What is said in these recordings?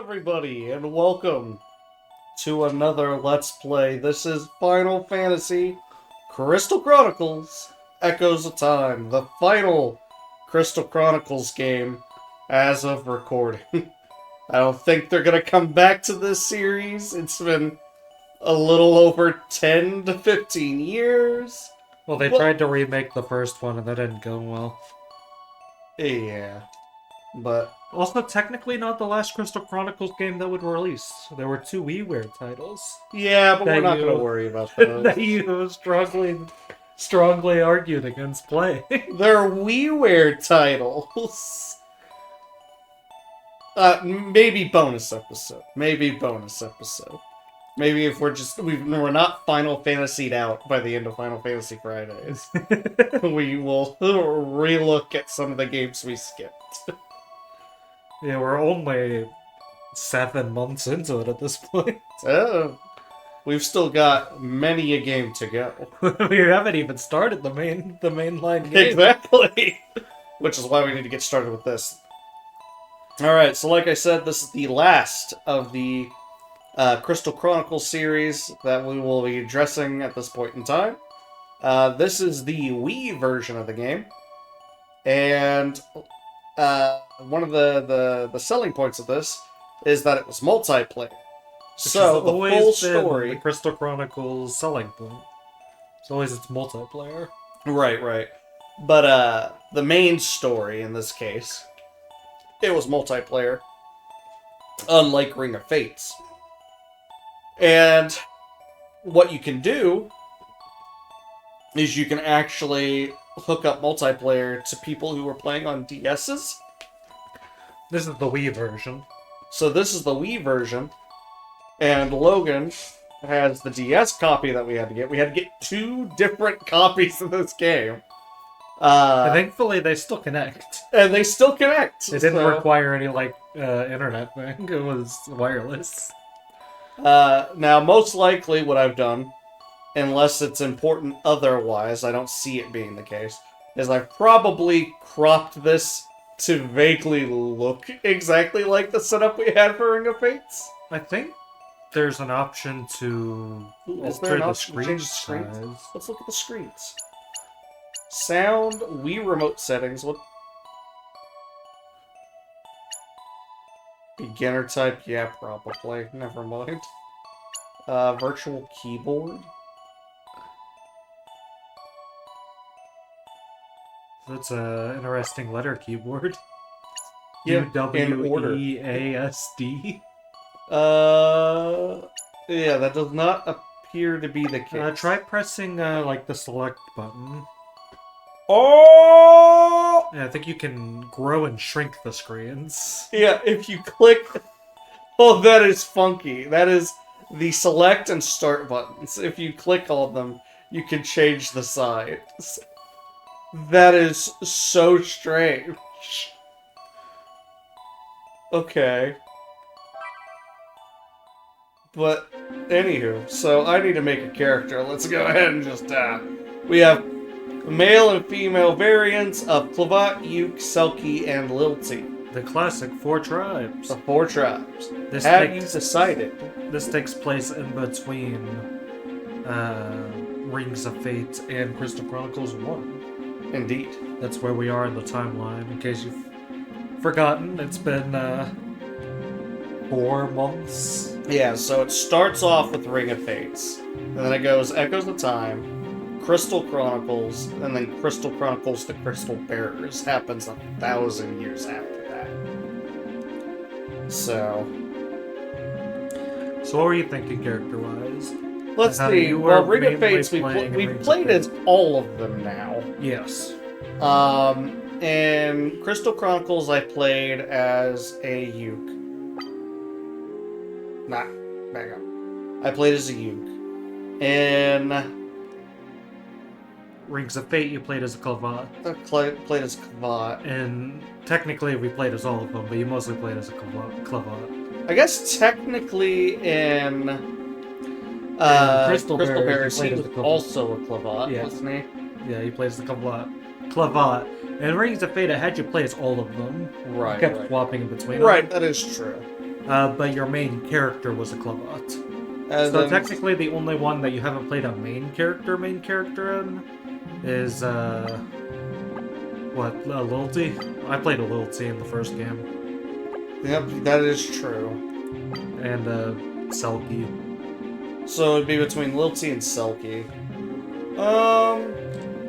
everybody, and welcome to another Let's Play. This is Final Fantasy Crystal Chronicles Echoes of Time, the final Crystal Chronicles game as of recording. I don't think they're going to come back to this series. It's been a little over 10 to 15 years. Well, they tried to remake the first one and that didn't go well. Yeah, but... Also, technically not the last Crystal Chronicles game that would release. There were two WiiWare titles. Yeah, but we're not going to worry about those. That you strongly argued against playing. They're WiiWare titles. Maybe bonus episode. Maybe if we're not Final Fantasied out by the end of Final Fantasy Fridays, we will relook at some of the games we skipped. Yeah, we're only 7 months into it at this point. We've still got many a game to go. We haven't even started the mainline game. Exactly! Which is why we need to get started with this. Alright, so like I said, this is the last of the Crystal Chronicles series that we will be addressing at this point in time. This is the Wii version of the game. And one of the selling points of this is that it was multiplayer. So the full story, the Crystal Chronicles selling point. It's always its multiplayer. Right. But the main story in this case, it was multiplayer, unlike Ring of Fates. And what you can do is you can actually hook up multiplayer to people who are playing on DS's. This is the Wii version. So this is the Wii version, and Logan has the DS copy that we had to get. We had to get 2 different copies of this game. And thankfully, they still connect. And they still connect. It didn't require any, internet thing. It was wireless. Now, most likely what I've done, unless it's important otherwise, I don't see it being the case, is I've probably cropped this to vaguely look exactly like the setup we had for Ring of Fates. I think there's an option to alter the screen size. Let's look at the screens. Sound, Wii remote settings. What? Beginner type? Yeah, probably. Never mind. Virtual keyboard. That's an interesting letter keyboard. Yeah, UWEASD. Yeah, that does not appear to be the case. Try pressing, the select button. Oh! Yeah, I think you can grow and shrink the screens. Yeah, if you click... Oh, that is funky. That is the select and start buttons. If you click all of them, you can change the size. That is so strange. Okay. But, anywho, so I need to make a character. Let's go ahead and just, we have male and female variants of Clavat, Uke, Selkie, and Lilty. The classic 4 tribes. The 4 tribes. This Have you decided? This takes place in between Rings of Fate and Crystal Chronicles 1. Indeed. That's where we are in the timeline, in case you've forgotten. It's been 4 months. Yeah, so it starts off with Ring of Fates, and then it goes Echoes of Time, Crystal Chronicles, and then Crystal Chronicles The Crystal Bearers happens 1,000 years after that. So what were you thinking character-wise? Let's see. Well, Ring of Fates, we've played as all of them now. Yes. In Crystal Chronicles, I played as a Uke. Nah, back up. I played as a Uke. In Rings of Fate, you played as a Clavat. I played as Clavat. And technically, we played as all of them, but you mostly played as a Clavat. I guess technically in Crystal Bearers, he was also a Clavat, wasn't he? Yeah, he plays the Clavat. And Rings of Fate, I had you play as all of them. Right. You kept swapping in between. Right, that is true. but your main character was a Clavat. So then- technically, the only one that you haven't played a main character in is Lilty? I played a Lilty in the first game, Yep, that is true. and Selkie. So it'd be between Lilty and Selkie.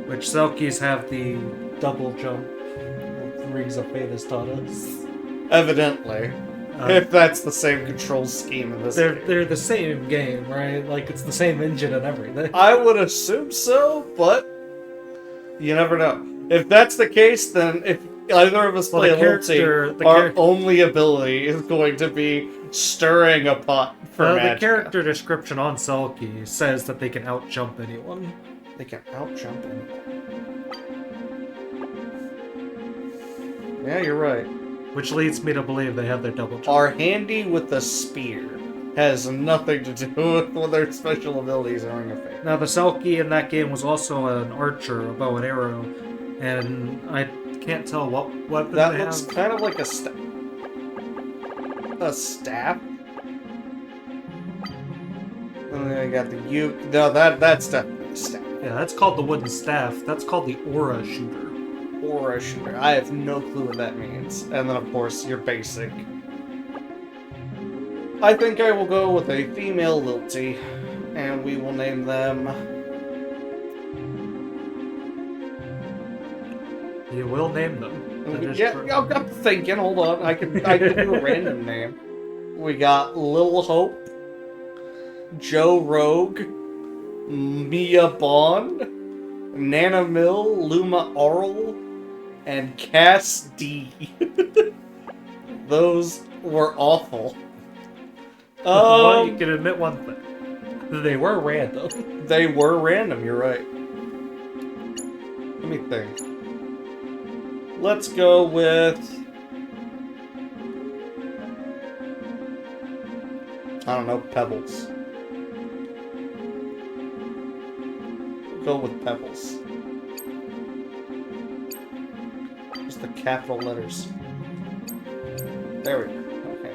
Which Selkies have the double jump. The Rings of Fate has taught us. Evidently. If that's the same control scheme in this game. They're the same game, right? Like, it's the same engine and everything. I would assume so, but you never know. If that's the case, then if either of us play a Lilty, our only ability is going to be stirring a pot for the character description on Selkie says that they can outjump anyone. They can outjump anyone. Yeah, you're right. Which leads me to believe they have their double jump. Are handy with a spear. Has nothing to do with their special abilities in Ring of Fate. Now, the Selkie in that game was also an archer, a bow and arrow, and I can't tell what weapon That they looks have. kind of like a staff. A staff? And then I got the uke. No, that's definitely a staff. Yeah, that's called the wooden staff. That's called the aura shooter. Aura shooter. I have no clue what that means. And then, of course, your basic. I think I will go with a female Lilty, and we will name them... You will name them. Yeah, I'm thinking. Hold on. I can do a random name. We got Lil Hope, Joe Rogue, Mia Bond, Nana Mill, Luma Arl, and Cass D. Those were awful. Well, you can admit one thing. They were random. They were random, you're right. Let me think. Let's go with... I don't know, Pebbles. We'll go with Pebbles. Just the capital letters. There we go. Okay.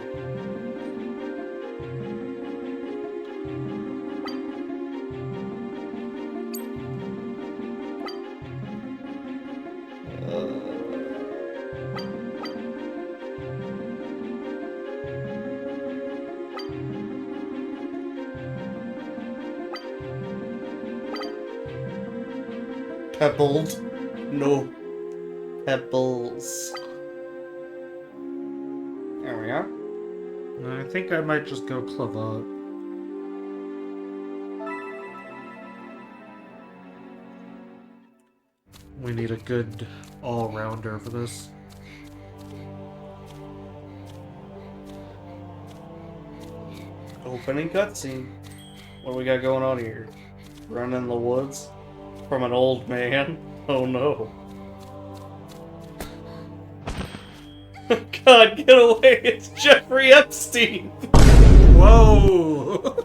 Pebbled. No. Pebbles. There we are. I think I might just go Clavat. We need a good all-rounder for this. Opening cutscene. What do we got going on here? Running in the woods? From an old man? Oh no. God, get away! It's Jeffrey Epstein! Whoa!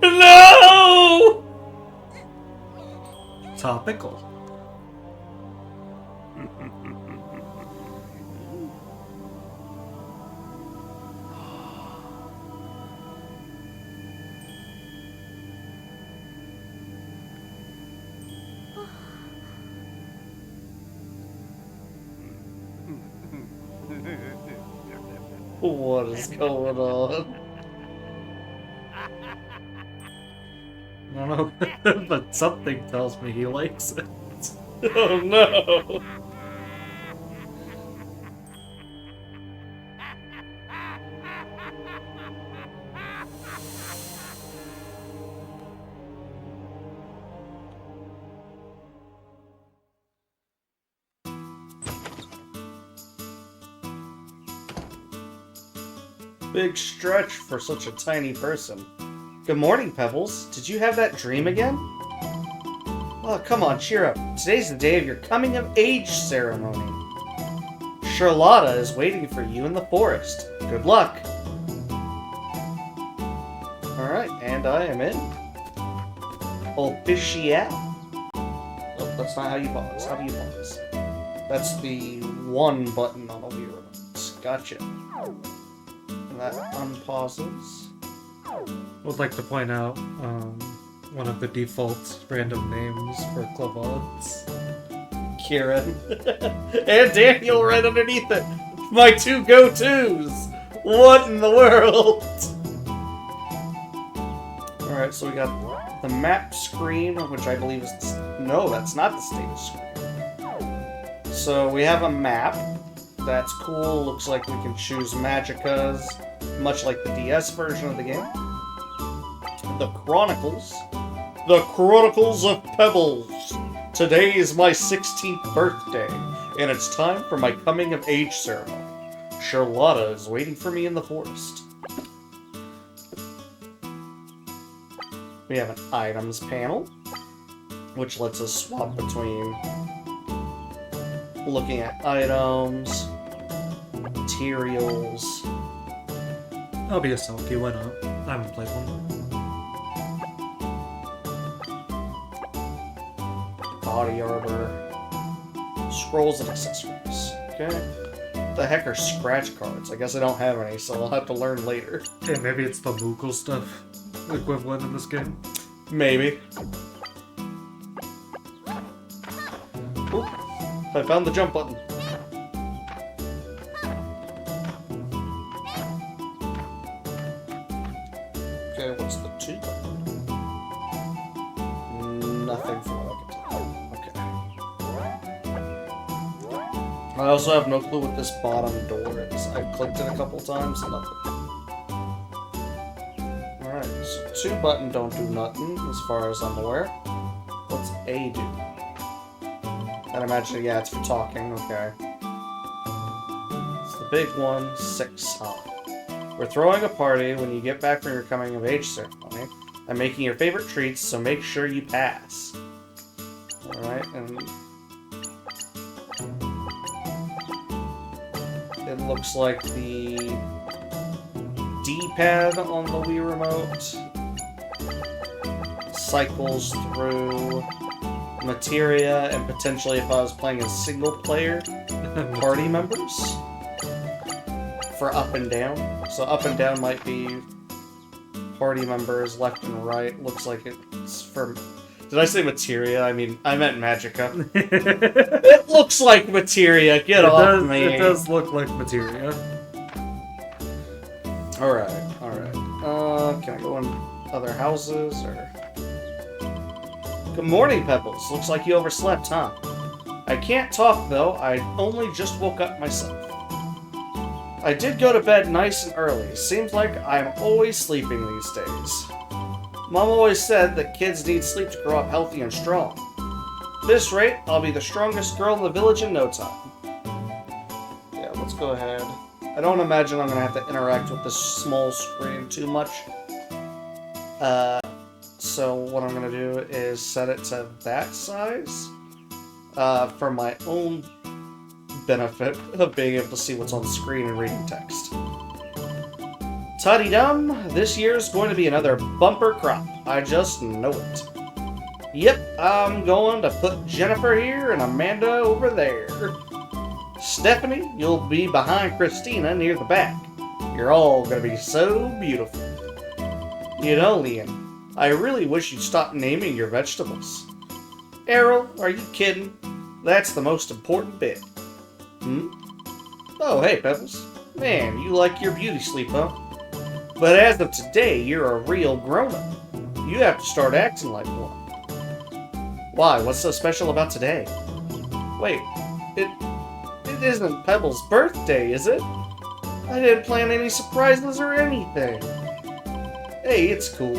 No! Topical. What is going on? I don't know, but something tells me he likes it. Oh no! Big stretch for such a tiny person. Good morning, Pebbles. Did you have that dream again? Oh, come on, cheer up. Today's the day of your coming-of-age ceremony. Charlotta is waiting for you in the forest. Good luck. Alright, and I am in. Officiat. Oh, that's not how you pause. How do you pause? That's the one button on a wheel. Gotcha. And that unpauses. Would like to point out one of the default random names for Clavods. Kieran. And Daniel right underneath it. My two go-tos. What in the world? Alright, so we got the map screen, which I believe is... No, that's not the stage screen. So we have a map. That's cool. Looks like we can choose magicas, much like the DS version of the game. The Chronicles. The Chronicles of Pebbles. Today is my 16th birthday, and it's time for my coming-of-age ceremony. Charlotta is waiting for me in the forest. We have an items panel, which lets us swap between looking at items, materials. I'll be a Selkie, why not? I haven't played one. Body armor, scrolls and accessories. Okay. What the heck are scratch cards? I guess I don't have any, so I'll have to learn later. Okay, maybe it's the Moogle stuff equivalent in this game. Maybe. Oop. I found the jump button. Okay, what's the 2 button? Nothing from what I can tell. Okay. I also have no clue what this bottom door is. I've clicked it a couple times and nothing. Alright, so 2 button don't do nothing as far as I'm aware. What's A do? I'd imagine, yeah, it's for talking, okay. It's the big one, 6 huh? We're throwing a party when you get back from your coming-of-age ceremony. I'm making your favorite treats, so make sure you pass. Alright, and... it looks like the D-pad on the Wii Remote cycles through materia, and potentially if I was playing as single-player, party members for up and down. So up and down might be party members, left and right. Looks like it's for... Did I say materia? I mean, I meant magica. It looks like materia. Get off me. It does look like materia. Alright, alright. Can I go in other houses, or... Good morning, Pebbles. Looks like you overslept, huh? I can't talk, though. I only just woke up myself. I did go to bed nice and early. Seems like I'm always sleeping these days. Mom always said that kids need sleep to grow up healthy and strong. At this rate, I'll be the strongest girl in the village in no time. Yeah, let's go ahead. I don't imagine I'm going to have to interact with this small screen too much. So what I'm going to do is set it to that size for my own benefit of being able to see what's on the screen and reading text. Tuddy-dum, this year's going to be another bumper crop. I just know it. Yep, I'm going to put Jennifer here and Amanda over there. Stephanie, you'll be behind Christina near the back. You're all going to be so beautiful. You know, Liam, I really wish you'd stop naming your vegetables. Errol, are you kidding? That's the most important bit. Hmm? Oh, hey, Pebbles. Man, you like your beauty sleep, huh? But as of today, you're a real grown-up. You have to start acting like one. Why? What's so special about today? Wait, it isn't Pebbles' birthday, is it? I didn't plan any surprises or anything. Hey, it's cool.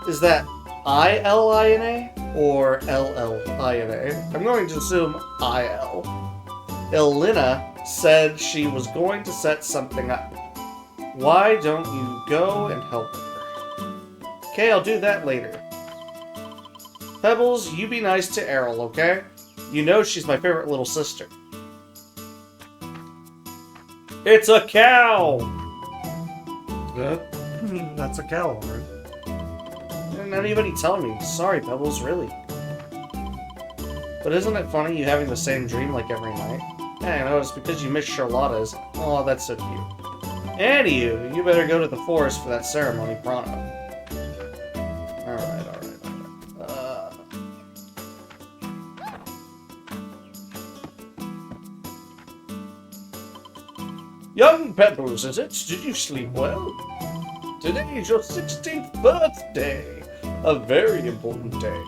Is that I-L-I-N-A or L-L-I-N-A? I'm going to assume I-L. Elena said she was going to set something up. Why don't you go and help her? Okay, I'll do that later. Pebbles, you be nice to Errol, okay? You know she's my favorite little sister. It's a cow! That's a cow, alright. Not anybody telling me. Sorry, Pebbles, really. But isn't it funny you having the same dream like every night? Yeah, I know, it's because you missed Charlotta's. Oh, that's so cute. And you better go to the forest for that ceremony pronto. Alright. Young Pebbles, is it? Did you sleep well? Today is your 16th birthday. A very important day.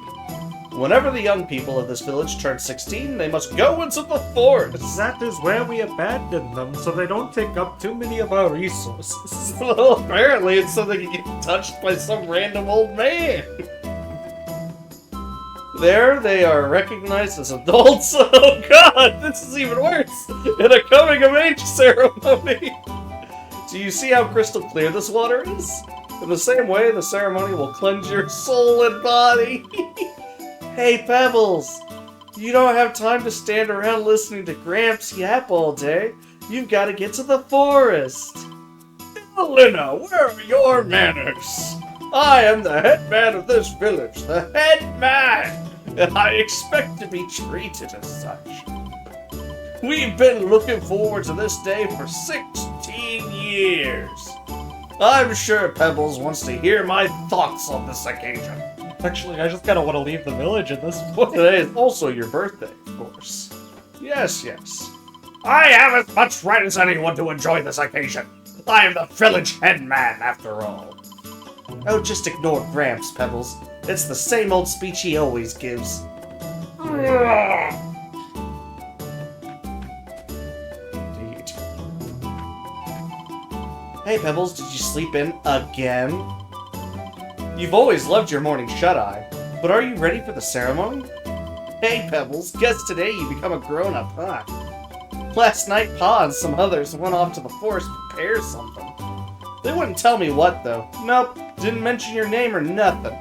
Whenever the young people of this village turn 16, they must go into the forest. That is where we abandon them, so they don't take up too many of our resources. Well, apparently it's so they can get touched by some random old man. There, they are recognized as adults. Oh god, this is even worse! In a coming-of-age ceremony! Do you see how crystal clear this water is? In the same way, the ceremony will cleanse your soul and body. Hey, Pebbles! You don't have time to stand around listening to Gramps yap all day. You've got to get to the forest. Elena, where are your manners? I am the head man of this village, the head man! And I expect to be treated as such. We've been looking forward to this day for 16 years. I'm sure Pebbles wants to hear my thoughts on this occasion. Actually, I just kind of want to leave the village at this point. Today is also your birthday, of course. Yes. I have as much right as anyone to enjoy this occasion. I am the village head man, after all. Oh, just ignore Gramps, Pebbles. It's the same old speech he always gives. Indeed. Hey, Pebbles, did you sleep in again? You've always loved your morning shut-eye, but are you ready for the ceremony? Hey, Pebbles, guess today you become a grown-up, huh? Last night, Pa and some others went off to the forest to prepare something. They wouldn't tell me what, though. Nope, didn't mention your name or nothing.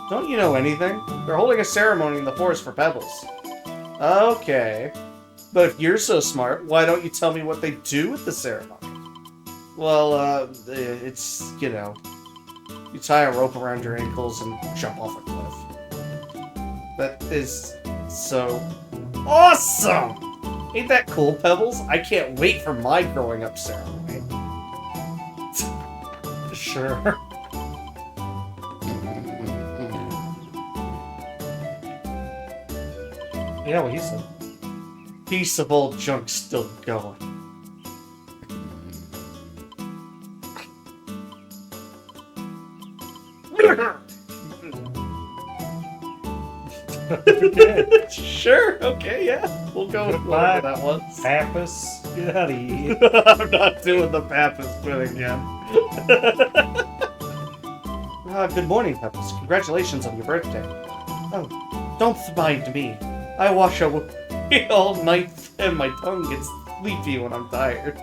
Don't you know anything? They're holding a ceremony in the forest for Pebbles. Okay. But if you're so smart, why don't you tell me what they do with the ceremony? Well, it's, you know, you tie a rope around your ankles and jump off a cliff. That is so awesome! Ain't that cool, Pebbles? I can't wait for my growing up ceremony. Sure. Yeah, what he said. Piece of old junk still going. Sure, okay, yeah. We'll go with that one. Pappas, get out of here. I'm not doing the Pappas bit again. Good morning, Pebbles. Congratulations on your birthday. Oh, don't mind me. I wash away all night and my tongue gets sleepy when I'm tired.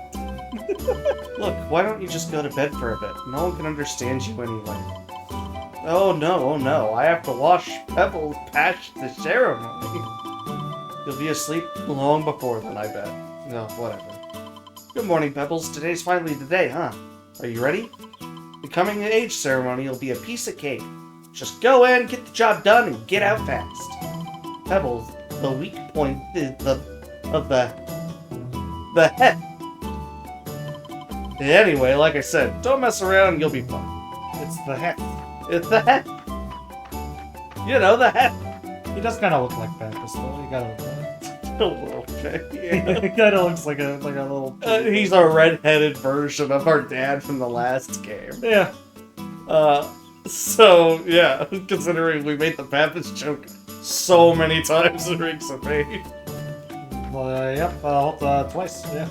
Look, why don't you just go to bed for a bit? No one can understand you anyway. Oh no, I have to wash Pebbles past the ceremony. You'll be asleep long before then, I bet. No, whatever. Good morning, Pebbles. Today's finally the day, huh? Are you ready? The coming-of-age ceremony will be a piece of cake. Just go in, get the job done, and get out fast. Pebbles, the weak point is of the head. Anyway, like I said, don't mess around and you'll be fine. It's the heck. It's the head. You know, the head. He does kind of look like Pappas, though. You gotta look at it. A little bit, yeah. He kind of looks like a little... He's a red-headed version of our dad from the last game. Yeah. So, yeah, considering we made the Pappas joke so many times in Rings of Fate. Yep, twice, yeah.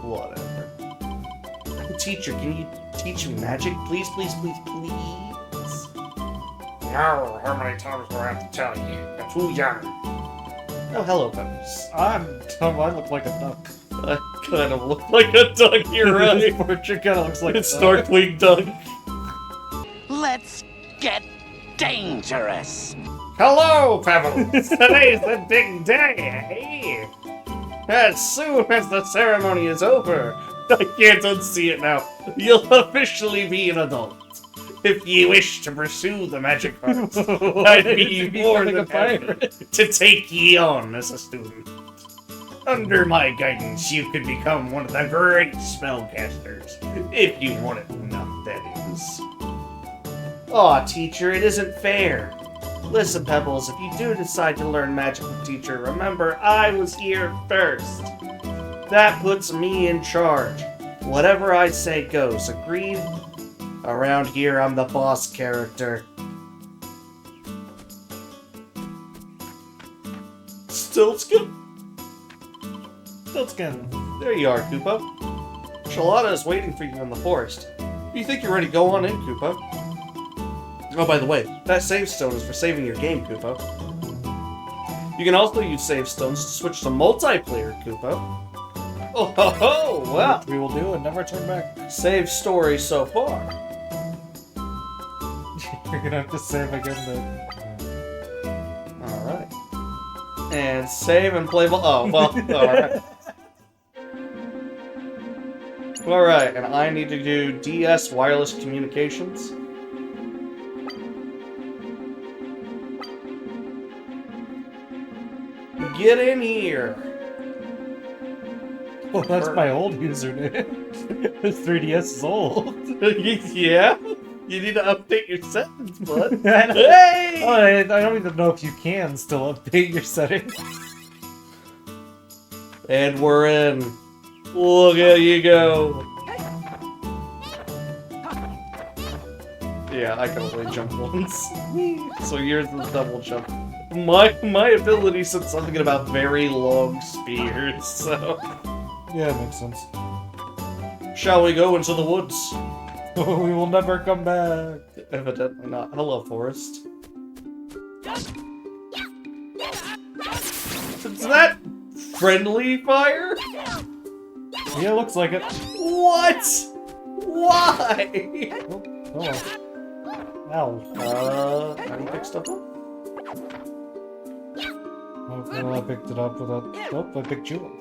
Whatever. Teacher, can you teach me magic? Please? No, how many times do I have to tell you? You're too young. Oh, hello, Pebbles. I'm dumb, I look like a duck. I kind of look like a duck, you're right. Portrait kind of looks like It's a duck. Starkweed Duck. Let's get dangerous. Hello, Pebbles! Today's the big day, eh? As soon as the ceremony is over, I can't unsee it now. You'll officially be an adult. If you wish to pursue the magic arts, I'd be more than happy to take ye on as a student. Under my guidance, you could become one of the great spellcasters. If you want it enough, that is. Aw, teacher, it isn't fair. Listen, Pebbles, if you do decide to learn magic with teacher, remember I was here first. That puts me in charge. Whatever I say goes, agreed? Around here, I'm the boss character. Stiltskin? There you are, Koopa. Charlotta is waiting for you in the forest. You think you're ready to go on in, Koopa? Oh, by the way, that save stone is for saving your game, Koopa. You can also use save stones to switch to multiplayer, Koopa. Oh ho ho! Wow! We will do and never turn back. Save story so far. You're gonna have to save again then. Alright. And save and play. Oh, well, alright. Alright, and I need to do DS wireless communications. Get in here! Well, that's my old username. This 3DS is old. Yeah? You need to update your settings, bud. Hey! Oh, I don't even know if you can still update your settings. And we're in. Look at you go. Yeah, I can only jump once. So yours is double jump. My ability said something about very long spears, so... Yeah, it makes sense. Shall we go into the woods? We will never come back. Evidently not. Hello, Forest. Is that friendly fire? Yeah, looks like it. What? Why? Oh. Ow. How do you pick stuff up? Oh, well, I picked it up without... Oh, I picked you up.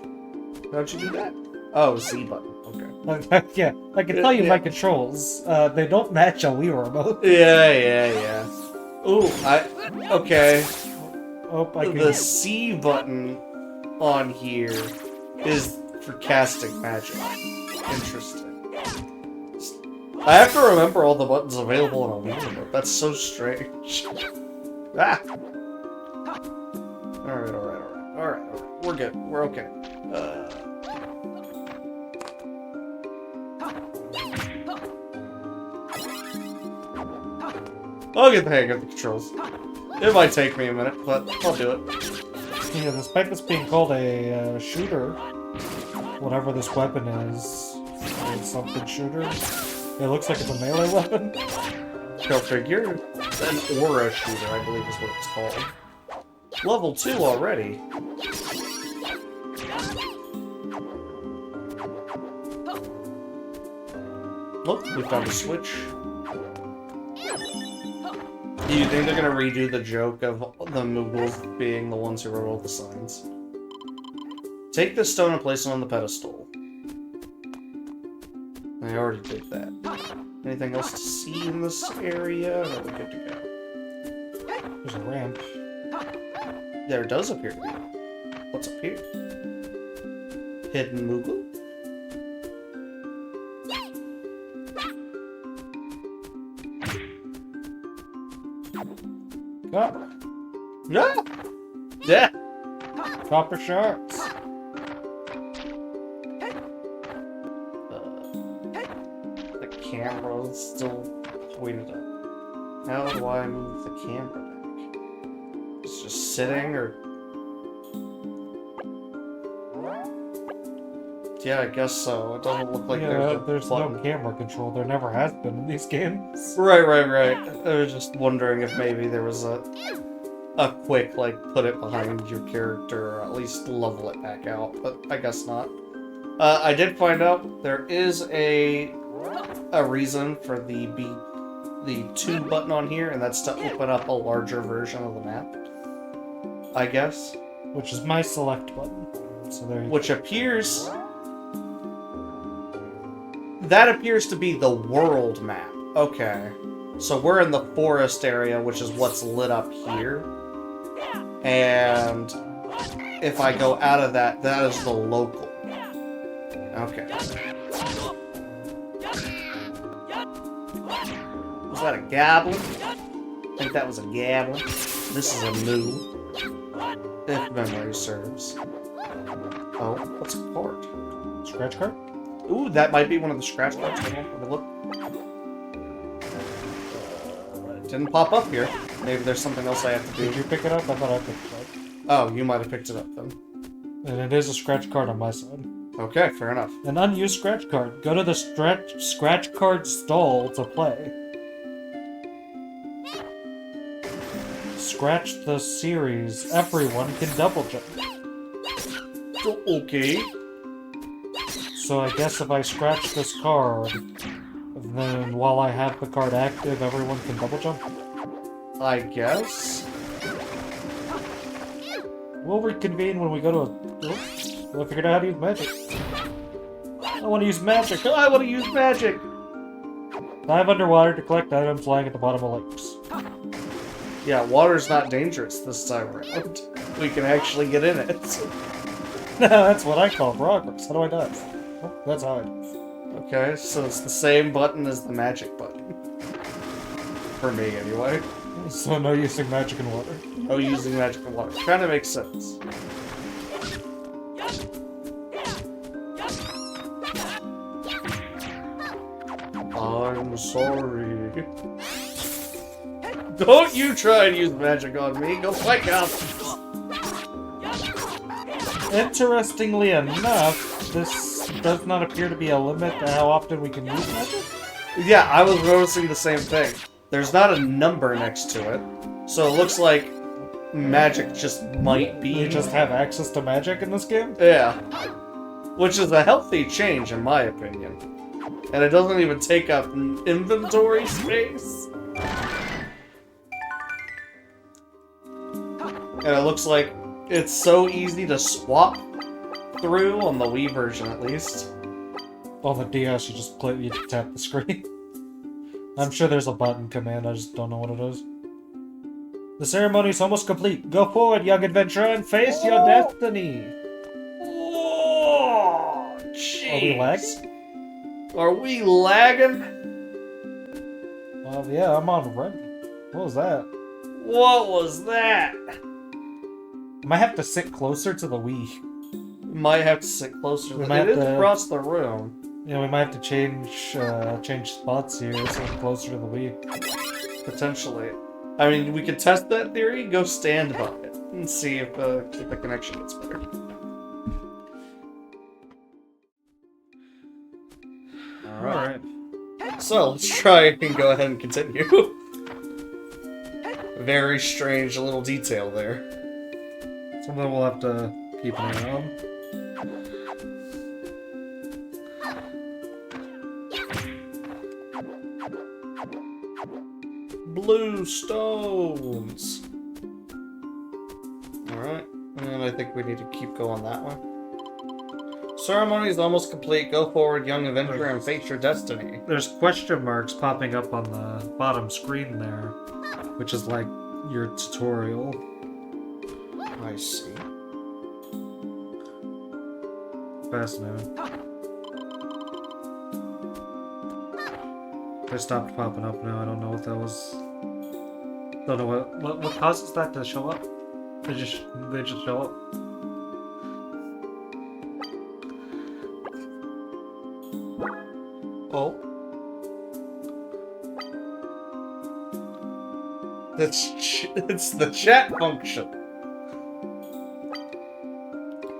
How'd you do that? Oh, Z button. Okay. Yeah, I can tell you my controls. They don't match a Wii remote. Yeah. Ooh, okay. Oh, I can... The C button on here is for casting magic. Interesting. I have to remember all the buttons available on a Wii remote. That's so strange. Ah! Alright. We're good. We're okay. I'll get the hang of the controls. It might take me a minute, but I'll do it. Yeah, despite this being called a shooter, whatever this weapon is, it's something shooter. It looks like it's a melee weapon. Go figure. An aura shooter, I believe is what it's called. Level 2 already. Look, we found a switch. Do you think they're gonna redo the joke of the Moogles being the ones who wrote all the signs? Take this stone and place it on the pedestal. I already did that. Anything else to see in this area? Or are we good to go? There's a ramp. There does appear to be. What's up here? Hidden Moogle? Copper. Yeah! Yeah! Copper sharks. The camera's still pointed up. How do I move the camera back? It's just sitting, or... Yeah, I guess so. It doesn't look like there's no camera control. There never has been in these games. Right. I was just wondering if maybe there was a quick, like, put it behind your character, or at least level it back out, but I guess not. I did find out there is a reason for the 2 button on here, and that's to open up a larger version of the map. I guess. Which is my select button. So there you Which appears... That appears to be the world map. Okay. So we're in the forest area, which is what's lit up here. And if I go out of that, that is the local. Okay. Was that a goblin? I think that was a goblin. This is a moo. If memory serves. Oh, what's a card? Scratch card? Ooh, that might be one of the scratch cards. Hold on, let me look. It didn't pop up here. Maybe there's something else I have to do. Did you pick it up? I thought I picked it up. Oh, you might have picked it up then. And it is a scratch card on my side. Okay, fair enough. An unused scratch card. Go to the scratch card stall to play. Scratch the series. Everyone can double jump. Okay. So I guess if I scratch this card, then while I have the card active, everyone can double jump? I guess. We'll reconvene when we go to a... We'll figure out how to use magic. I want to use magic! I want to use magic! Dive underwater to collect items lying at the bottom of lakes. Yeah, water's not dangerous this time around. We can actually get in it. That's what I call progress. How do I dive? Oh, that's how I dive. Okay, so it's the same button as the magic button. For me, anyway. So no using magic in water. No using magic in water. Kind of makes sense. I'm sorry. Don't you try and use magic on me. Go fight out. Interestingly enough, this does not appear to be a limit to how often we can use magic. Yeah, I was noticing the same thing. There's not a number next to it, so it looks like magic just might be. We just have access to magic in this game? Yeah. Which is a healthy change, in my opinion. And it doesn't even take up inventory space. And it looks like it's so easy to swap through, on the Wii version at least. On the DS, you just click, you tap the screen. I'm sure there's a button command, I just don't know what it is. The ceremony is almost complete. Go forward, young adventurer, and face your destiny! Oh, jeez. Are we lagging? Are we lagging? Yeah, I'm on red. What was that? What was that? I might have to sit closer to the Wii. Might have to sit closer. We It is across the room. Yeah, we might have to change spots here, so I'm closer to the Wii. Potentially. I mean, we could test that theory, go stand by it, and see if the connection gets better. Alright. So, let's try and go ahead and continue. Very strange little detail there. Something we'll have to keep an eye on. Blue stones! Alright, and I think we need to keep going that way. Ceremony is almost complete. Go forward, young adventurer, and face your destiny. There's question marks popping up on the bottom screen there, which is like your tutorial. I see. Fascinating. They stopped popping up now. I don't know what that was. Don't know what causes that to show up. They just show up. Oh. It's the chat function.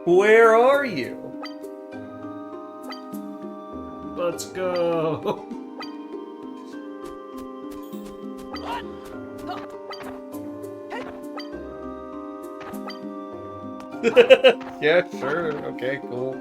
Where are you? Let's go. Yeah, sure. Okay, cool.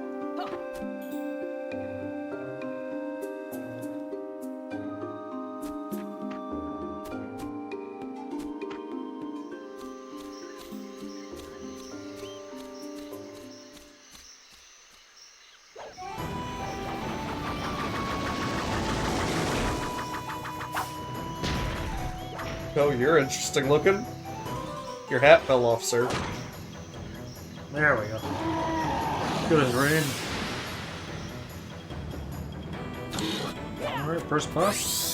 Oh, you're interesting looking. Your hat fell off, sir. There we go. Good as rain. Alright, first boss.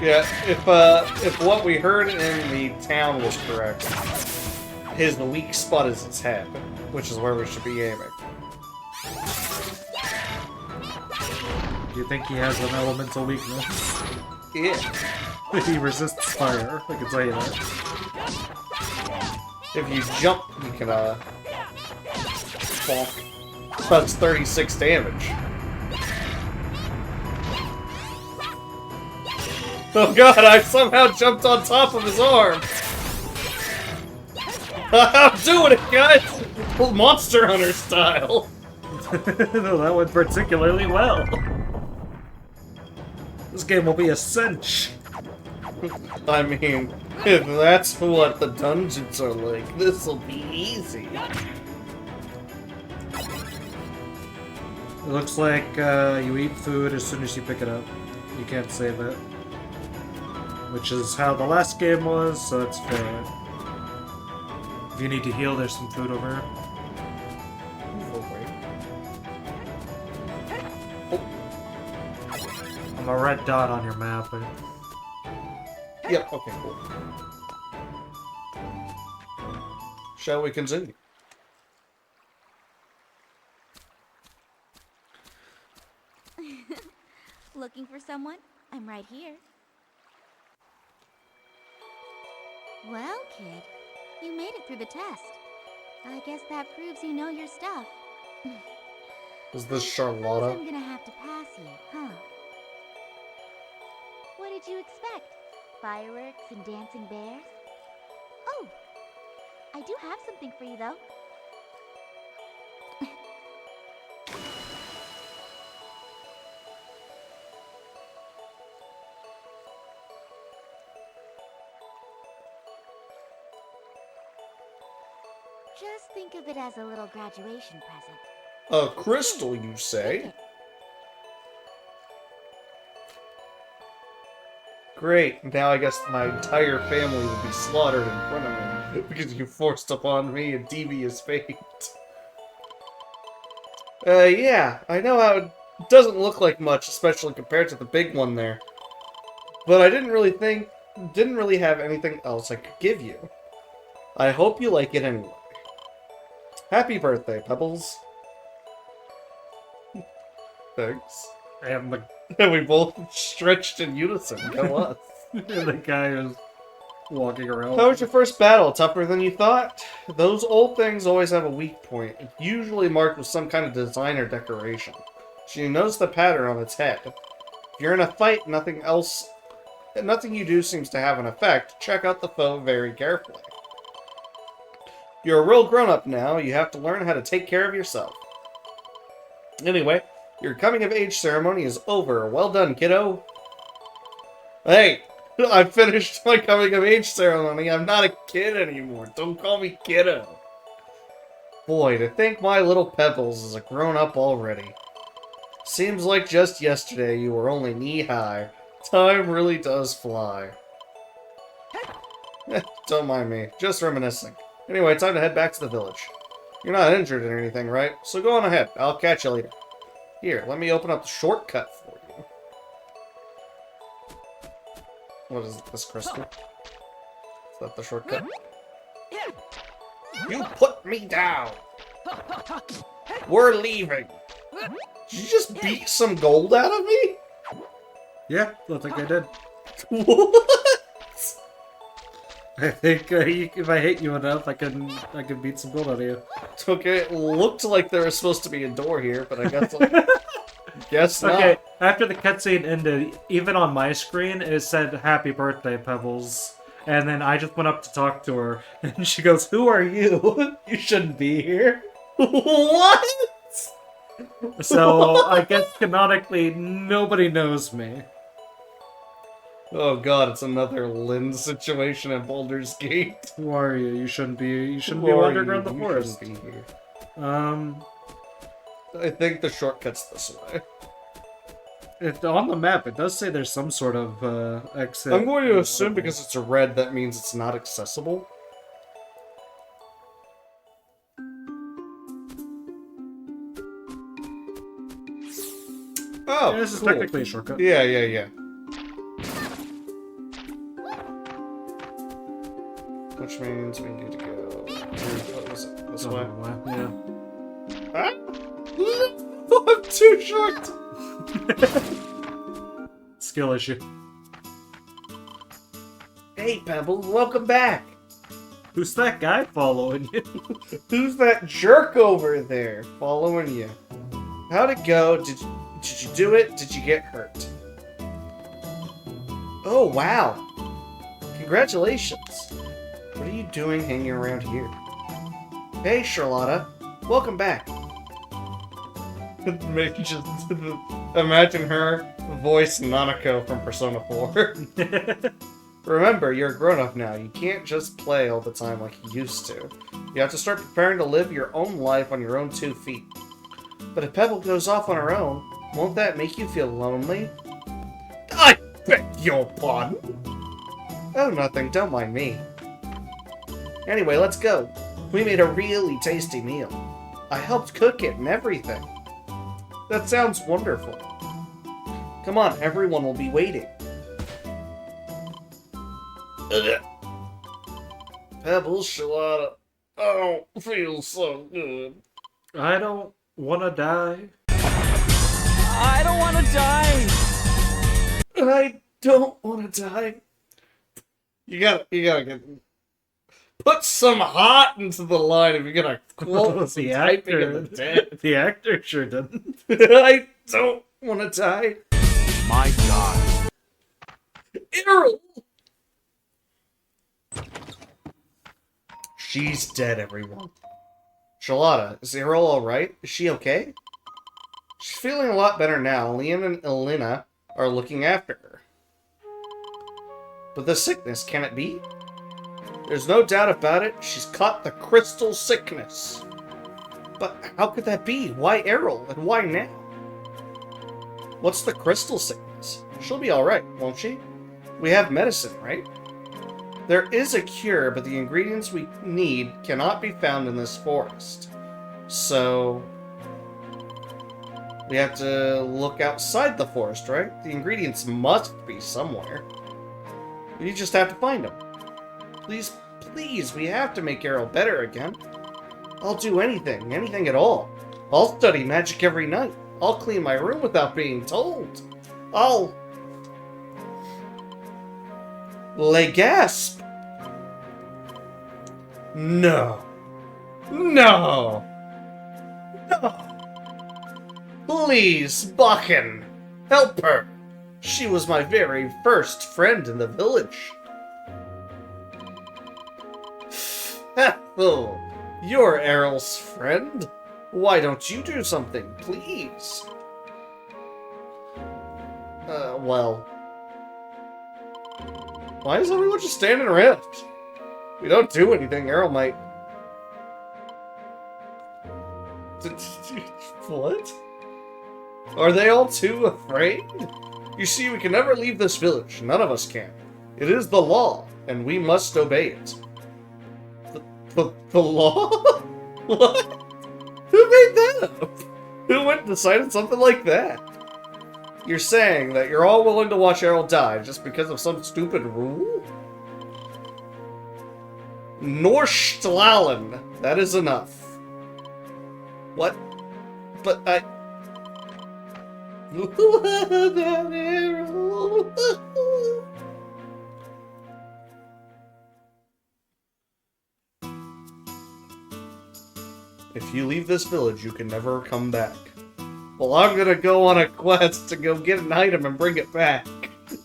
Yeah, if what we heard in the town was correct, his weak spot is its head, which is where we should be aiming. Do you think he has an elemental weakness? Yeah. He resists fire, I can tell you that. If you jump, you can, bonk. That's 36 damage. Oh god, I somehow jumped on top of his arm! I'm doing it, guys! Monster Hunter style! No, that went particularly well. This game will be a cinch. I mean, if that's what the dungeons are like, this'll be easy. It looks like you eat food as soon as you pick it up. You can't save it. Which is how the last game was, so that's fair. If you need to heal, there's some food over here. I'm a red dot on your map. Yep, okay, cool. Shall we continue? Looking for someone? I'm right here. Well, kid, you made it through the test. I guess that proves you know your stuff. Is this I Charlotta? suppose I'm gonna have to pass you, huh? What did you expect? Fireworks and dancing bears? Oh, I do have something for you, though. Just think of it as a little graduation present. A crystal, you say? Take it. Great, now I guess my entire family will be slaughtered in front of me because you forced upon me a devious fate. Yeah, I know how it doesn't look like much, especially compared to the big one there. But I didn't really have anything else I could give you. I hope you like it anyway. Happy birthday, Pebbles. Thanks. And We both stretched in unison. Go us. the guy is walking around. How was your first battle? Tougher than you thought? Those old things always have a weak point. It's usually marked with some kind of design or decoration. So you notice the pattern on its head. If you're in a fight, nothing you do seems to have an effect. Check out the foe very carefully. You're a real grown-up now. You have to learn how to take care of yourself. Anyway, your coming-of-age ceremony is over. Well done, kiddo. Hey, I finished my coming-of-age ceremony. I'm not a kid anymore. Don't call me kiddo. Boy, to think my little Pebbles is a grown-up already. Seems like just yesterday you were only knee-high. Time really does fly. Don't mind me. Just reminiscing. Anyway, time to head back to the village. You're not injured or anything, right? So go on ahead. I'll catch you later. Here, let me open up the shortcut for you. What is this crystal? Is that the shortcut? You put me down! We're leaving! Did you just beat some gold out of me? Yeah, I think I did. What? I think if I hit you enough, I can beat some gold out of you. Okay, it looked like there was supposed to be a door here, but I guess guess not. Okay, after the cutscene ended, even on my screen, it said "Happy Birthday, Pebbles," and then I just went up to talk to her, and she goes, "Who are you? You shouldn't be here." What? So I guess canonically, nobody knows me. Oh god, it's another Lynn situation at Baldur's Gate. Who are you? You shouldn't be. You shouldn't Who be are wandering you? around the You forest. shouldn't be here. I I think the shortcut's this way. on the map it does say there's some sort of exit. I'm going to assume because it's a red, that means it's not accessible. Oh, Yeah, this is cool. technically a shortcut. Yeah. Which means we need to go... What was it? This way? Yeah. Huh? I'm too short! Skill issue. Hey, Pebbles, welcome back! Who's that guy following you? Who's that jerk over there following you? How'd it go? Did you do it? Did you get hurt? Oh, wow. Congratulations. What are you doing hanging around here? Hey, Charlotta. Welcome back. Make you just imagine her voice Nanako from Persona 4. Remember, you're a grown-up now. You can't just play all the time like you used to. You have to start preparing to live your own life on your own 2 feet. But if Pebble goes off on her own, won't that make you feel lonely? I beg your pardon? Oh, nothing. Don't mind me. Anyway, let's go. We made a really tasty meal. I helped cook it and everything. That sounds wonderful. Come on, everyone will be waiting. Pebbles, Charlotta. I don't feel so good. I don't wanna die. I don't want to die. I don't want to die. You gotta get... Put some heart into the line if you're gonna quote some typing in the dead. The actor sure didn't. I don't want to die. My God. Errol! She's dead, everyone. Charlotta, is Errol alright? Is she okay? She's feeling a lot better now. Liam and Elena are looking after her. But the sickness, can it be? There's no doubt about it, she's caught the crystal sickness. But how could that be? Why Errol, and why now? What's the crystal sickness? She'll be alright, won't she? We have medicine, right? There is a cure, but the ingredients we need cannot be found in this forest. So... we have to look outside the forest, right? The ingredients must be somewhere. You just have to find them. Please, please, we have to make Errol better again. I'll do anything at all. I'll study magic every night. I'll clean my room without being told. I'll... lay gasp. No. No. No. Please, Bakken, help her. She was my very first friend in the village. Oh, you're Errol's friend. Why don't you do something, please? Well... why is everyone just standing around? If we don't do anything, Errol might... What? Are they all too afraid? You see, we can never leave this village. None of us can. It is the law, and we must obey it. The law? What? Who made that up? Who went and decided something like that? You're saying that you're all willing to watch Errol die just because of some stupid rule? Norstlallen. That is enough. What? But I... What about Errol? If you leave this village, you can never come back. Well, I'm gonna go on a quest to go get an item and bring it back.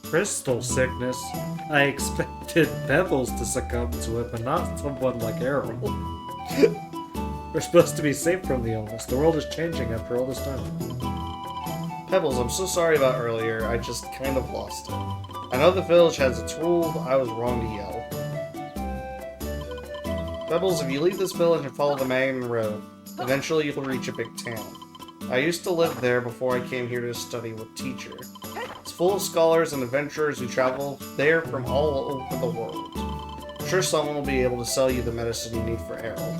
Crystal sickness? I expected Pebbles to succumb to it, but not someone like Errol. We're supposed to be safe from the illness. The world is changing after all this time. Pebbles, I'm so sorry about earlier. I just kind of lost it. I know the village has its rules, but I was wrong to yell. Pebbles, if you leave this village and follow the main road, eventually you'll reach a big town. I used to live there before I came here to study with teacher. It's full of scholars and adventurers who travel there from all over the world. I'm sure someone will be able to sell you the medicine you need for Errol.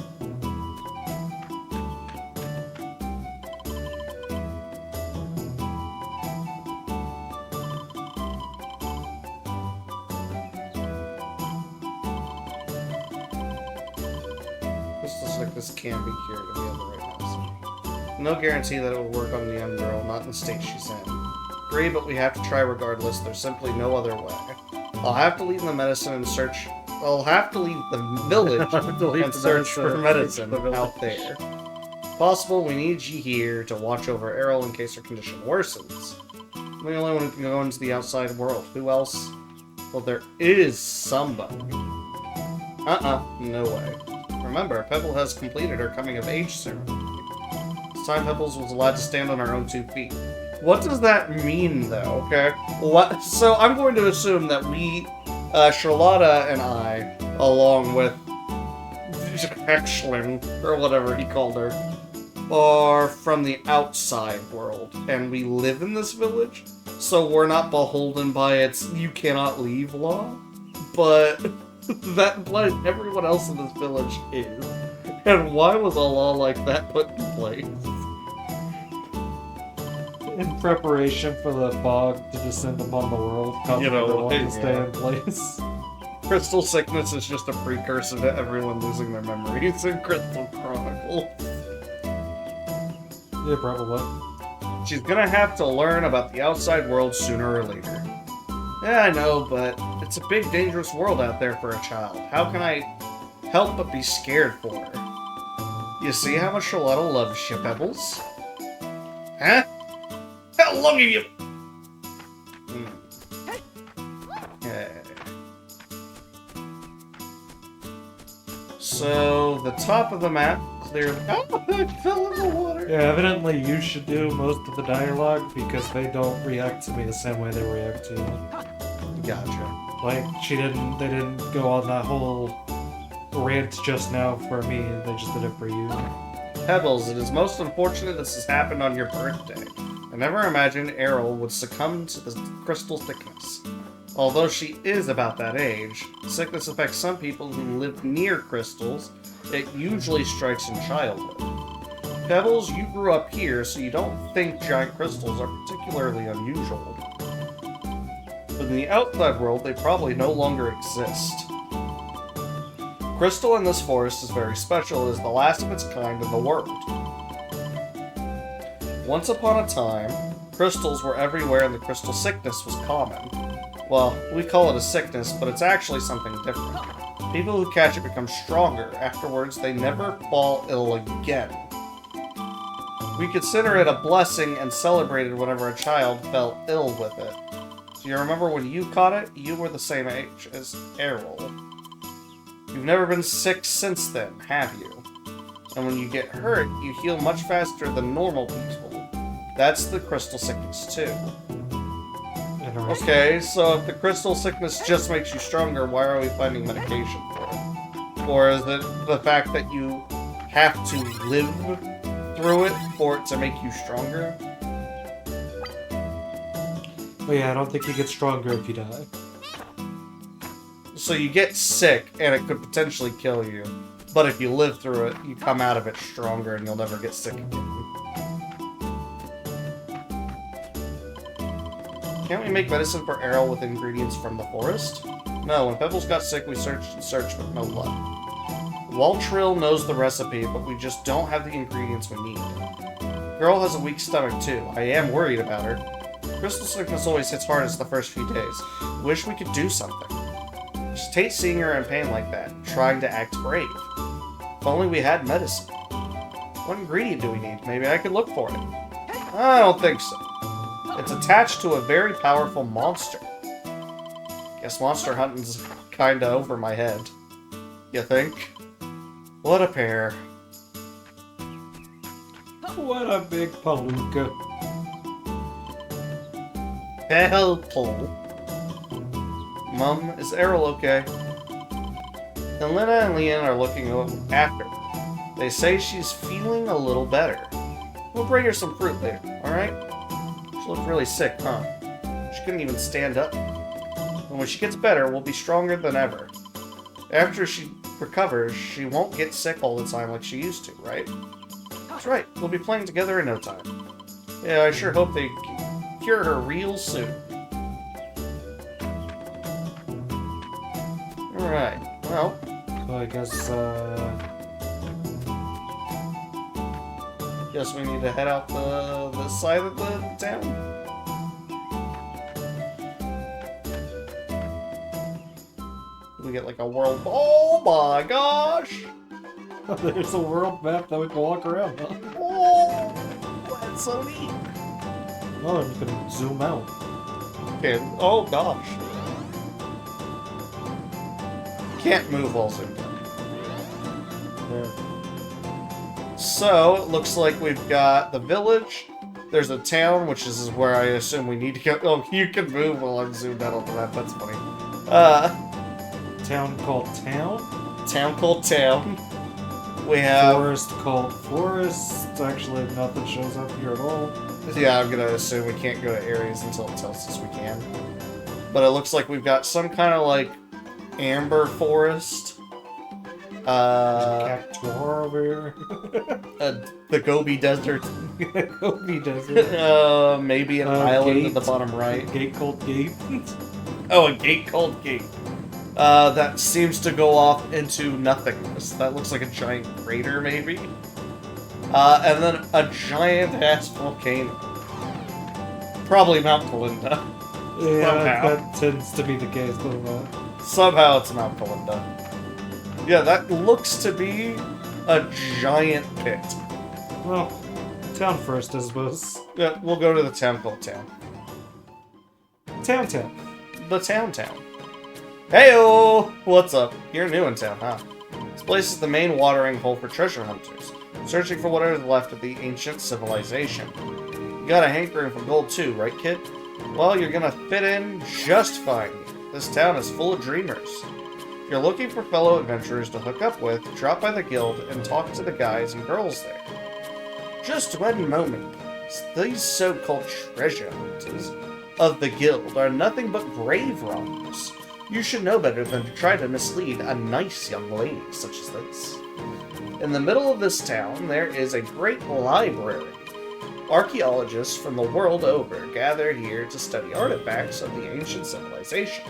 This can be cured if we have the right medicine. No guarantee that it will work on the young girl, not in the state she's in. Agree, but we have to try regardless. There's simply no other way. I'll have to leave the medicine and search. I'll have to leave the village and search for medicine out there. Possible, we need you here to watch over Errol in case her condition worsens. I'm the only one who can go into the outside world. Who else? Well, there is somebody. No way. Remember, Pebble has completed her coming-of-age ceremony. This time Pebbles was allowed to stand on her own 2 feet. What does that mean, though, okay? What? So I'm going to assume that we, Charlotta and I, along with Ashling, or whatever he called her, are from the outside world, and we live in this village, so we're not beholden by its you cannot leave law, but that implies everyone else in this village is. And why was a law like that put in place? In preparation for the fog to descend upon the world, causing everyone to stay in place. Crystal sickness is just a precursor to everyone losing their memories in Crystal Chronicle. Yeah, probably. She's gonna have to learn about the outside world sooner or later. Yeah, I know, but it's a big, dangerous world out there for a child. How can I help but be scared for her? You see how much Charlotta loves you, Pebbles? Huh? How long have you... So, the top of the map clearly... Oh, I fell in the water! Yeah, evidently you should do most of the dialogue because they don't react to me the same way they react to you. Gotcha. Like, they didn't go on that whole rant just now for me, they just did it for you. Pebbles, it is most unfortunate this has happened on your birthday. I never imagined Errol would succumb to the crystal sickness. Although she is about that age, sickness affects some people who live near crystals. It usually strikes in childhood. Pebbles, you grew up here, so you don't think giant crystals are particularly unusual. But in the outside world, they probably no longer exist. Crystal in this forest is very special. It is the last of its kind in the world. Once upon a time, crystals were everywhere and the crystal sickness was common. Well, we call it a sickness, but it's actually something different. People who catch it become stronger. Afterwards, they never fall ill again. We consider it a blessing and celebrated whenever a child fell ill with it. Do you remember when you caught it? You were the same age as Errol. You've never been sick since then, have you? And when you get hurt, you heal much faster than normal people. That's the crystal sickness, too. Okay, so if the crystal sickness just makes you stronger, why are we finding medication for it? Or is it the fact that you have to live through it for it to make you stronger? But yeah, I don't think you get stronger if you die. So you get sick, and it could potentially kill you. But if you live through it, you come out of it stronger, and you'll never get sick again. Can't we make medicine for Errol with ingredients from the forest? No, when Pebbles got sick, we searched and searched, but no luck. Waltrill knows the recipe, but we just don't have the ingredients we need. Girl has a weak stomach, too. I am worried about her. Crystal sickness always hits hardest the first few days. Wish we could do something. Just hate seeing her in pain like that, trying to act brave. If only we had medicine. What ingredient do we need? Maybe I could look for it. I don't think so. It's attached to a very powerful monster. Guess monster hunting's kinda over my head. You think? What a pair. What a big palooka. Helpful. Mum, is Errol okay? And Lena and Leon are looking after her. They say she's feeling a little better. We'll bring her some fruit later, alright? She looked really sick, huh? She couldn't even stand up. And when she gets better, we'll be stronger than ever. After she recovers, she won't get sick all the time like she used to, right? That's right, we'll be playing together in no time. Yeah, I sure hope they cure her real soon. Alright, well... So I guess, Guess we need to head out the side of the town. We get like a world... Oh my gosh! there's a world map that we can walk around, huh? Oh, that's so neat. Oh, and you can zoom out. Okay, oh gosh. Can't move while zoomed out. There. So, it looks like we've got the village. There's a town, which is where I assume we need to go. Oh, you can move while I'm zoomed out onto that. That's funny. Town called Town? Town called Town. We have... Forest called Forest. Actually, nothing shows up here at all. Yeah, I'm gonna assume we can't go to areas until it tells us we can. But it looks like we've got some kind of, like, amber forest. Cactuar over here. The Gobi Desert. Gobi Desert. Maybe an island Gate. at the bottom right. Gate called Gate. Oh, a gate called Gate. That seems to go off into nothingness. That looks like a giant crater, maybe? And then a giant-ass volcano. Probably Mount Kalinda. Yeah, Somehow. that tends to be the case, doesn't it? Somehow it's Mount Kalinda. Yeah, that looks to be a giant pit. Well, town first, I suppose. Yeah, we'll go to the town called Town. Town. The Town. Heyo! What's up? You're new in town, huh? This place is the main watering hole for treasure hunters, searching for whatever's left of the ancient civilization. You got a hankering for gold too, right, kid? Well, you're gonna fit in just fine. This town is full of dreamers. If you're looking for fellow adventurers to hook up with, drop by the guild and talk to the guys and girls there. Just one moment, please. These so-called treasure hunters of the guild are nothing but grave robbers. You should know better than to try to mislead a nice young lady such as this. In the middle of this town, there is a great library. Archaeologists from the world over gather here to study artifacts of the ancient civilization.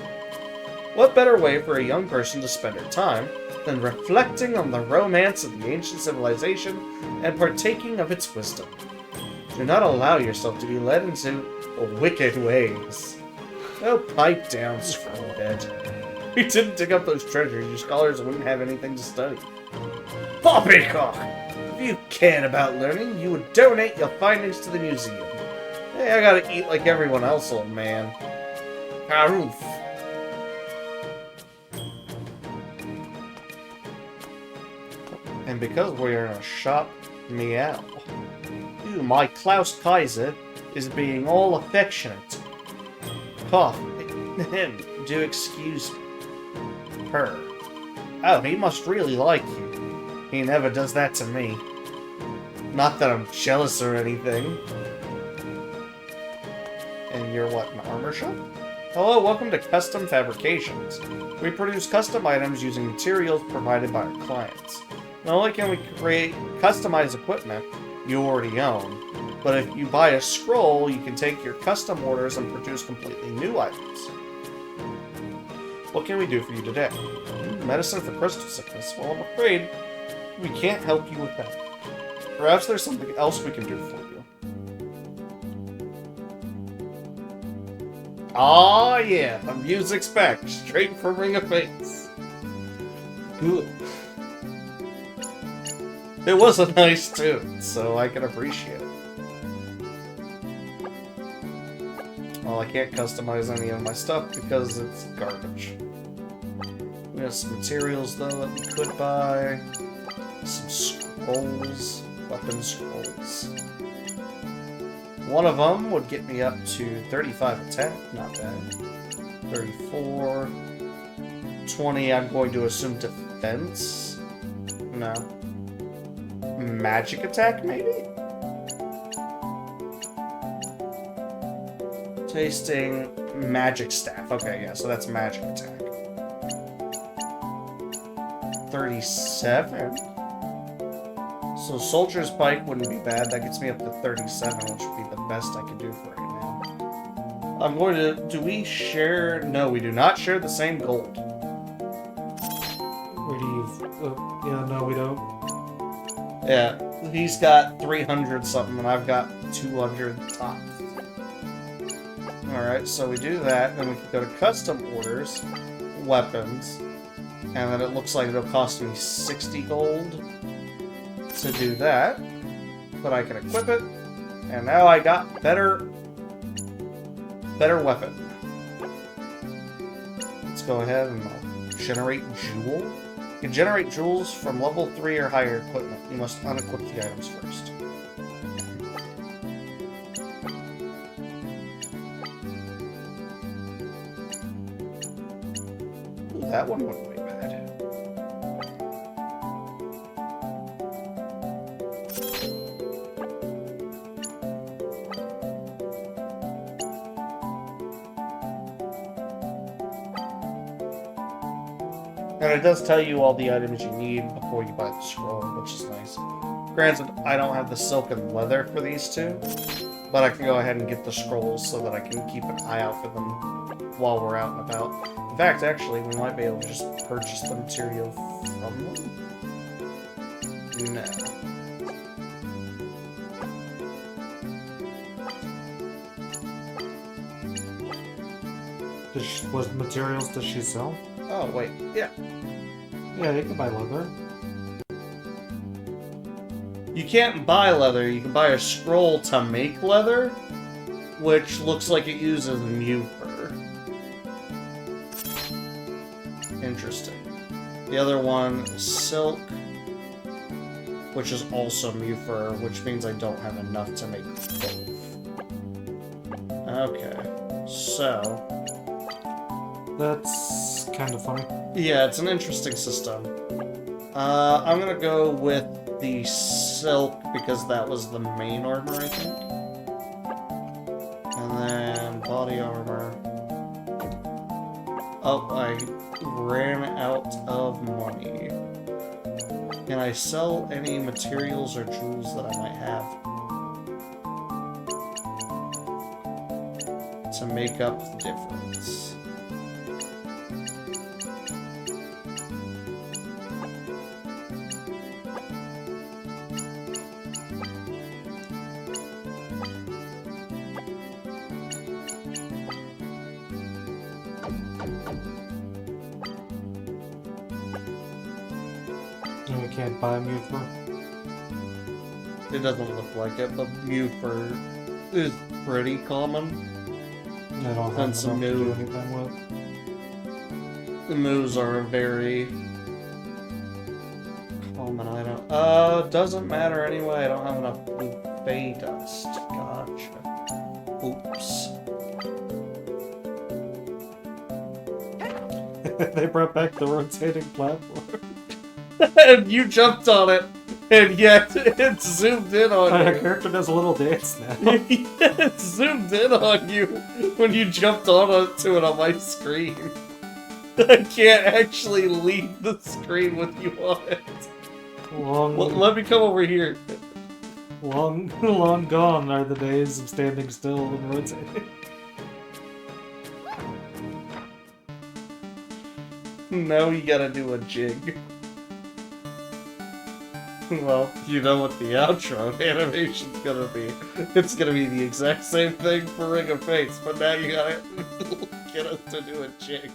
What better way for a young person to spend her time than reflecting on the romance of the ancient civilization and partaking of its wisdom? Do not allow yourself to be led into wicked ways. Oh, pipe down, scrollhead. If you didn't dig up those treasures, your scholars wouldn't have anything to study. Poppycock! If you cared about learning, you would donate your findings to the museum. Hey, I gotta eat like everyone else, old man. Haroof. And because we're in a shop, meow. Ooh, my Klaus Kaiser is being all affectionate. Cough. Do excuse her. Oh, he must really like you. He never does that to me. Not that I'm jealous or anything. And you're what, an armor shop? Hello, welcome to Custom Fabrications. We produce custom items using materials provided by our clients. Not only can we create customized equipment you already own, but if you buy a scroll, you can take your custom orders and produce completely new items. What can we do for you today? Medicine for crystal sickness. Well, I'm afraid we can't help you with that. Perhaps there's something else we can do for you. Ah, yeah, the music's back, straight from Ring of Fates. Good. It was a nice tune, so I can appreciate it. Well, I can't customize any of my stuff because it's garbage. We have some materials, though, that we could buy. Some scrolls. Weapon scrolls. One of them would get me up to 35 attack. Not bad. 34. 20, I'm going to assume defense? No. Magic attack, maybe? Tasting magic staff. Okay, yeah, so that's magic attack. 37? So soldier's pike wouldn't be bad. That gets me up to 37, which would be the best I could do for right now. I'm going to... Do we share... No, we do not share the same gold. Where do you... yeah, no, we don't. Yeah, he's got 300 something, and I've got 200 tops. Alright, so we do that, then we can go to custom orders, weapons, and then it looks like it'll cost me 60 gold to do that, but I can equip it, and now I got better weapon. Let's go ahead and generate jewel. You can generate jewels from level 3 or higher equipment. You must unequip the items first. Ooh, that one went way bad. And it does tell you all the items you need before you buy the scroll, which is nice. Granted, I don't have the silk and leather for these two, but I can go ahead and get the scrolls so that I can keep an eye out for them while we're out and about. In fact, actually, we might be able to just purchase the material from them. No. What materials does she sell? Oh, wait. Yeah. Yeah, you can buy leather. You can't buy leather. You can buy a scroll to make leather, which looks like it uses mew fur. Interesting. The other one is silk, which is also mew fur, which means I don't have enough to make both. Okay. So... That's kind of funny. yeah, it's an interesting system. I'm gonna go with the silk because that was the main armor, I think. And then body armor. Oh, I ran out of money. Can I sell any materials or jewels that I might have to make up the difference? And we can't buy mew fur. It doesn't look like it, but mew fur is pretty common. I don't And have some enough to do mew. anything with. The moves are a very common item. Doesn't matter anyway. I don't have enough buffet dust. Gotcha. Oops. They brought back the rotating platform. And you jumped on it, and yet it zoomed in on Our you. character does a little dance now. It zoomed in on you when you jumped onto it on my screen. I can't actually leave the screen with you on it. Long, Let me come over here. long gone are the days of standing still and rotating. Now you gotta do a jig. Well, you know what the outro animation's gonna be. It's gonna be the exact same thing for Ring of Fates, but now you gotta get us to do a jig.